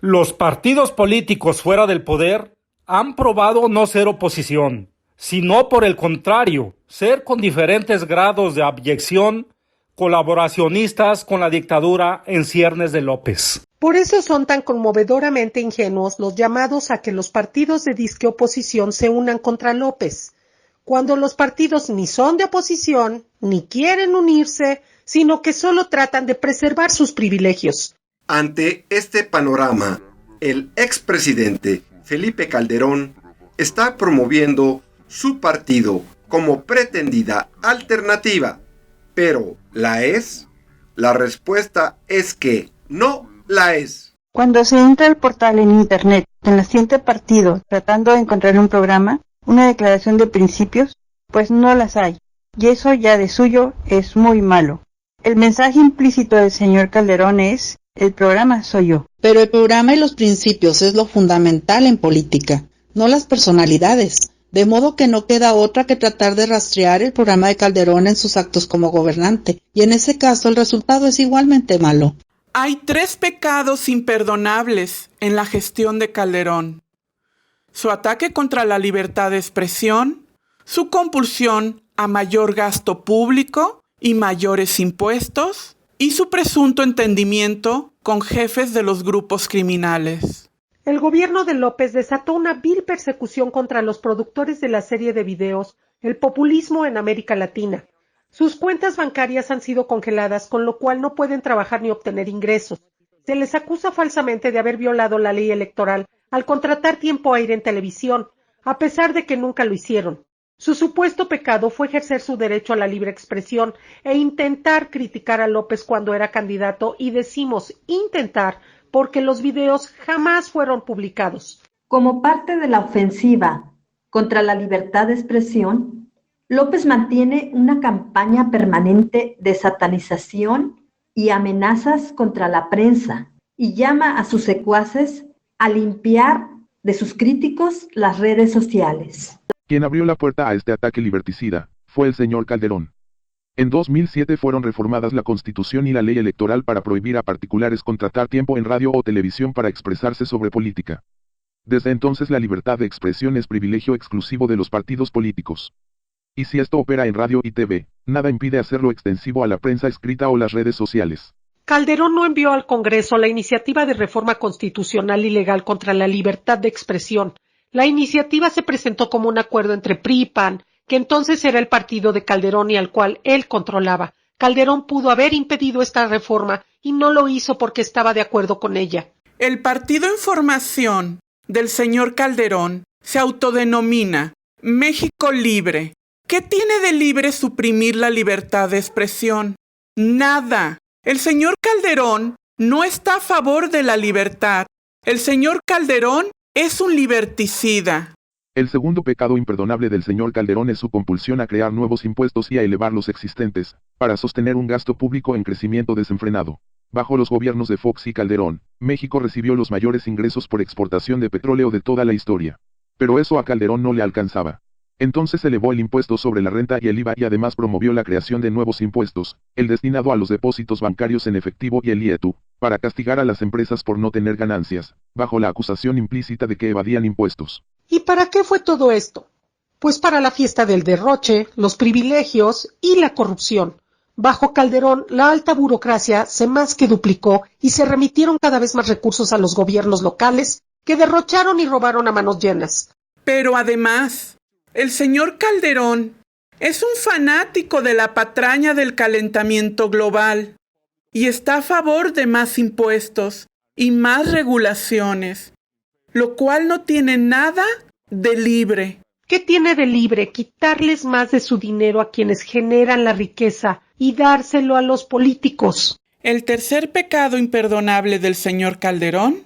Los partidos políticos fuera del poder han probado no ser oposición, sino por el contrario, ser con diferentes grados de abyección colaboracionistas con la dictadura en ciernes de López. Por eso son tan conmovedoramente ingenuos los llamados a que los partidos de disque oposición se unan contra López, cuando los partidos ni son de oposición, ni quieren unirse, sino que solo tratan de preservar sus privilegios. Ante este panorama, el expresidente Felipe Calderón está promoviendo su partido como pretendida alternativa. Pero, ¿la es? La respuesta es que no la es. Cuando se entra al portal en internet, en la siguiente partido, tratando de encontrar un programa, una declaración de principios, pues no las hay. Y eso ya de suyo es muy malo. El mensaje implícito del señor Calderón es: el programa soy yo. Pero el programa y los principios es lo fundamental en política, no las personalidades. De modo que no queda otra que tratar de rastrear el programa de Calderón en sus actos como gobernante, y en ese caso el resultado es igualmente malo. Hay 3 pecados imperdonables en la gestión de Calderón: su ataque contra la libertad de expresión, su compulsión a mayor gasto público y mayores impuestos, y su presunto entendimiento con jefes de los grupos criminales. El gobierno de López desató una vil persecución contra los productores de la serie de videos El populismo en América Latina. Sus cuentas bancarias han sido congeladas, con lo cual no pueden trabajar ni obtener ingresos. Se les acusa falsamente de haber violado la ley electoral al contratar tiempo aire en televisión, a pesar de que nunca lo hicieron. Su supuesto pecado fue ejercer su derecho a la libre expresión e intentar criticar a López cuando era candidato, y decimos intentar porque los videos jamás fueron publicados. Como parte de la ofensiva contra la libertad de expresión, López mantiene una campaña permanente de satanización y amenazas contra la prensa y llama a sus secuaces a limpiar de sus críticos las redes sociales. Quien abrió la puerta a este ataque liberticida fue el señor Calderón. En 2007 fueron reformadas la Constitución y la ley electoral para prohibir a particulares contratar tiempo en radio o televisión para expresarse sobre política. Desde entonces la libertad de expresión es privilegio exclusivo de los partidos políticos. Y si esto opera en radio y TV, nada impide hacerlo extensivo a la prensa escrita o las redes sociales. Calderón no envió al Congreso la iniciativa de reforma constitucional y legal contra la libertad de expresión. La iniciativa se presentó como un acuerdo entre PRI y PAN, que entonces era el partido de Calderón y al cual él controlaba. Calderón pudo haber impedido esta reforma y no lo hizo porque estaba de acuerdo con ella. El partido en formación del señor Calderón se autodenomina México Libre. ¿Qué tiene de libre suprimir la libertad de expresión? Nada. El señor Calderón no está a favor de la libertad. El señor Calderón es un liberticida. El segundo pecado imperdonable del señor Calderón es su compulsión a crear nuevos impuestos y a elevar los existentes, para sostener un gasto público en crecimiento desenfrenado. Bajo los gobiernos de Fox y Calderón, México recibió los mayores ingresos por exportación de petróleo de toda la historia. Pero eso a Calderón no le alcanzaba. Entonces elevó el impuesto sobre la renta y el IVA y además promovió la creación de nuevos impuestos, el destinado a los depósitos bancarios en efectivo y el IETU, para castigar a las empresas por no tener ganancias, bajo la acusación implícita de que evadían impuestos. ¿Y para qué fue todo esto? Pues para la fiesta del derroche, los privilegios y la corrupción. Bajo Calderón, la alta burocracia se más que duplicó y se remitieron cada vez más recursos a los gobiernos locales, que derrocharon y robaron a manos llenas. Pero además, el señor Calderón es un fanático de la patraña del calentamiento global y está a favor de más impuestos y más regulaciones, lo cual no tiene nada de libre. ¿Qué tiene de libre? Quitarles más de su dinero a quienes generan la riqueza y dárselo a los políticos. El tercer pecado imperdonable del señor Calderón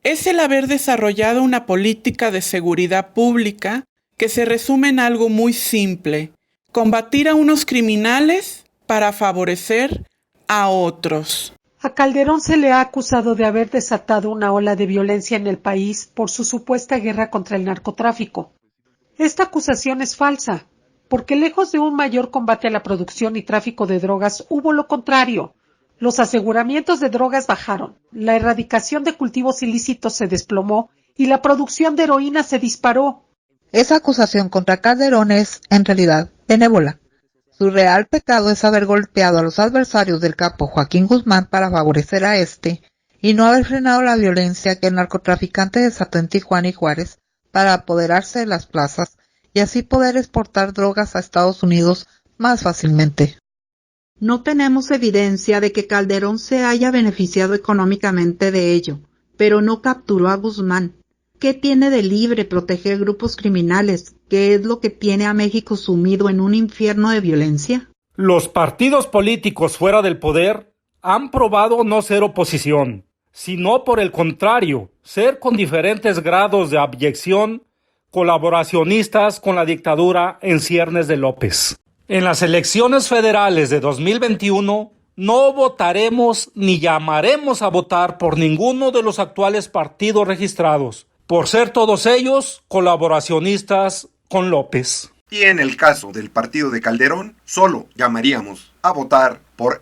es el haber desarrollado una política de seguridad pública que se resume en algo muy simple: combatir a unos criminales para favorecer a otros. A Calderón se le ha acusado de haber desatado una ola de violencia en el país por su supuesta guerra contra el narcotráfico. Esta acusación es falsa, porque lejos de un mayor combate a la producción y tráfico de drogas hubo lo contrario. Los aseguramientos de drogas bajaron, la erradicación de cultivos ilícitos se desplomó y la producción de heroína se disparó. Esa acusación contra Calderón es, en realidad, benévola. Su real pecado es haber golpeado a los adversarios del capo Joaquín Guzmán para favorecer a este y no haber frenado la violencia que el narcotraficante desató en Tijuana y Juárez para apoderarse de las plazas y así poder exportar drogas a Estados Unidos más fácilmente. No tenemos evidencia de que Calderón se haya beneficiado económicamente de ello, pero no capturó a Guzmán. ¿Qué tiene de libre proteger grupos criminales? ¿Qué es lo que tiene a México sumido en un infierno de violencia? Los partidos políticos fuera del poder han probado no ser oposición, sino por el contrario, ser con diferentes grados de abyección colaboracionistas con la dictadura en ciernes de López. En las elecciones federales de 2021 no votaremos ni llamaremos a votar por ninguno de los actuales partidos registrados, por ser todos ellos colaboracionistas con López. Y en el caso del partido de Calderón, solo llamaríamos a votar por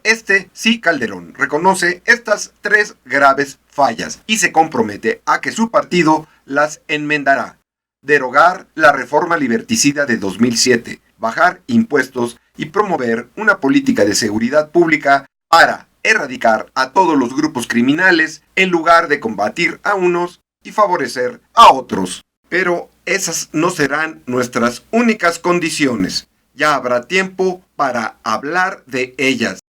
si Calderón reconoce estas 3 graves fallas y se compromete a que su partido las enmendará. Derogar la reforma liberticida de 2007, bajar impuestos y promover una política de seguridad pública para erradicar a todos los grupos criminales en lugar de combatir a unos y favorecer a otros. Pero esas no serán nuestras únicas condiciones. Ya habrá tiempo para hablar de ellas.